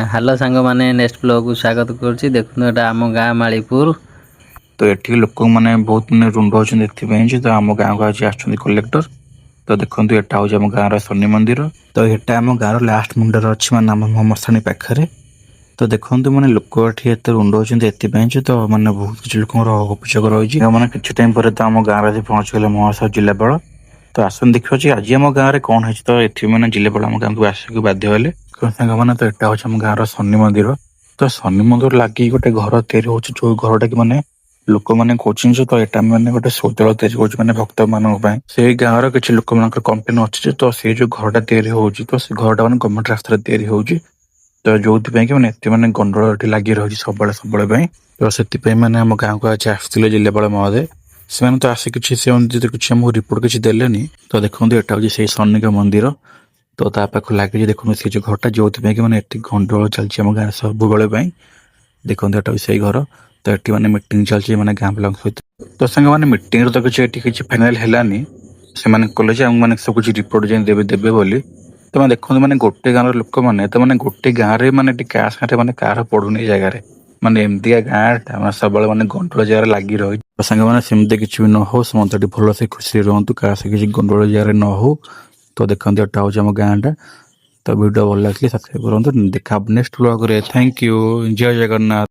Hello ସାଙ୍ଗମାନେ, next ବ୍ଲଗକୁ ସ୍ୱାଗତ କରୁଛି। ଦେଖନ୍ତୁ ଏଇଟା ଆମ ଗାଁ ମାଳିପୁର। ତ ଏଠି ଲୋକମାନେ ବହୁତ ରୁଣ୍ଡ ଅଛନ୍ତି ଏଥିପାଇଁ ଯେ ତ ଆମ ଗାଁକୁ ଆଜି ଆସୁଛନ୍ତି କଲେକ୍ଟର। ତ ଦେଖନ୍ତୁ ଏଟା ହଉଛି ଆମ ଗାଁର ଶନି ମନ୍ଦିର। ତ ଏଟା ଆମ ଗାଁର ଲାଷ୍ଟ ମୁଣ୍ଡରେ ଅଛି, ମାନେ ଆମ ମଶାଣି ପାଖରେ। ତ ଦେଖନ୍ତୁ ମାନେ ଲୋକ ଏଠି ଏତେ ରୁଣ୍ଡ ଅଛନ୍ତି ଏଥିପାଇଁ ଯେ ତ ମାନେ ବହୁତ କିଛି ଲୋକଙ୍କର ଅଭିଯୋଗ ରହିଛି। ମାନେ କିଛି ଟାଇମ ପରେ ତ ଆମ ଗାଁରେ ଆଜି ପହଞ୍ଚିଗଲେ ମହାଶୟ ଜିଲ୍ଲାପାଳ। ତ ଆସନ୍ତୁ ଦେଖିବା ଯେ ଆଜି ଆମ ଗାଁରେ କଣ ହେଇଛି। ତ ଏଠି ମାନେ ଜିଲ୍ଲାପାଳ ଆମ ଗାଁକୁ ଆସିବାକୁ ବାଧ୍ୟ ହେଲେ। ସାଙ୍ଗମାନେ ତ ଏଟା ହଉଛି ଆମ ଗାଁର ଶନି ମନ୍ଦିର। ତ ଶନି ମନ୍ଦିର ଲାଗି ଗୋଟେ ଘର ତିଆରି ହଉଛି, ଯୋଉ ଘରଟା କି ମାନେ ଲୋକମାନେ କହୁଛନ୍ତି ଯେ ତ ଏଟା ମାନେ ଗୋଟେ ଶୌଚାଳୟ ତିଆରି ହଉଛି ମାନେ ଭକ୍ତ ମାନଙ୍କ ପାଇଁ। ସେଇ ଗାଁର କିଛି ଲୋକମାନଙ୍କର କମ୍ପ୍ଲେନ ଅଛି ଯେ ତ ସେଇ ଯୋଉ ଘରଟା ତିଆରି ହଉଛି ତ ସେ ଘରଟା ମାନେ ଗଭର୍ଣ୍ଣମେଣ୍ଟ ରାସ୍ତାରେ ତିଆରି ହଉଛି। ତ ଯୋଉଥିପାଇଁ କି ମାନେ ଏତେ ମାନେ ଗଣ୍ଡଗୋଳ ଏଠି ଲାଗି ରହିଛି ସବୁବେଳେ ପାଇଁ। ତ ସେଥିପାଇଁ ମାନେ ଆମ ଗାଁକୁ ଆଜି ଆସିଥିଲେ ଜିଲ୍ଲାପାଳ ମହୋଦୟ। ସେମାନେ ତ ଆସି କିଛି କିଛି ଆମକୁ ରିପୋର୍ଟ କିଛି ଦେଲେନି। ତ ଦେଖନ୍ତୁ ଏଟା ହଉଛି ସେଇ ଶନିଙ୍କ ମନ୍ଦିର। ତ ତା ପାଖକୁ ଲାଗିଛି ଦେଖନ୍ତୁ ସେ ଯୋଉ ଘରଟା, ଯୋଉଥିପାଇଁ କି ମାନେ ଏଠି ଗଣ୍ଡଗୋଳ ଚାଲିଛି ଆମ ଗାଁରେ ସବୁବେଳେ ପାଇଁ। ଦେଖନ୍ତୁ ଏଟା ବି ସେଇ ଘର। ତ ଏଠି ମାନେ ମିଟିଂ ଚାଲିଛି ମାନେ ଗାଁ ପିଲାଙ୍କ ସହିତ। ତ ସାଙ୍ଗମାନେ ମିଟିଂରେ ତ କିଛି ଫାଇନାଲ ହେଲାନି। ସେମାନେ କହିଲେ ଯେ ଆମକୁ ମାନେ ସବୁ କିଛି ରିପୋର୍ଟ ଯାଇ ଦେବେ ବୋଲି। ତମେ ଦେଖନ୍ତୁ ମାନେ ଗୋଟେ ଗାଁର ଲୋକମାନେ ତ ମାନେ ଗୋଟେ ଗାଁରେ ମାନେ କାହା ସାଙ୍ଗରେ ମାନେ କାହାର ପଡୁନି ଏ ଜାଗାରେ। ମାନେ ଏମିତିଆ ଗାଁ ମାନେ ସବୁବେଳେ ମାନେ ଗଣ୍ଡଗୋଳ ଜାଗାରେ ଲାଗି ରହିଛି। ସାଙ୍ଗମାନେ ସେମିତି କିଛି ବି ନ ହଉ, ସମସ୍ତେ ଏଠି ଭଲସେ ଖୁସିରେ ରୁହନ୍ତୁ, କାହା ସହ କିଛି ଗଣ୍ଡଗୋଳ ଜାଗାରେ ନ ହଉ। ତ ଦେଖନ୍ତୁ ଏଟା ହଉଛି ଆମ ଗାଁ ଟା। ତ ଭିଡ଼ିଓ ଭଲ ଲାଗିଲେ ସବସ୍କ୍ରାଇବ କରନ୍ତୁ। ଦେଖା ନେକ୍ସଟ ବ୍ଲଗରେ। Thank you. ଜୟ ଜଗନ୍ନାଥ।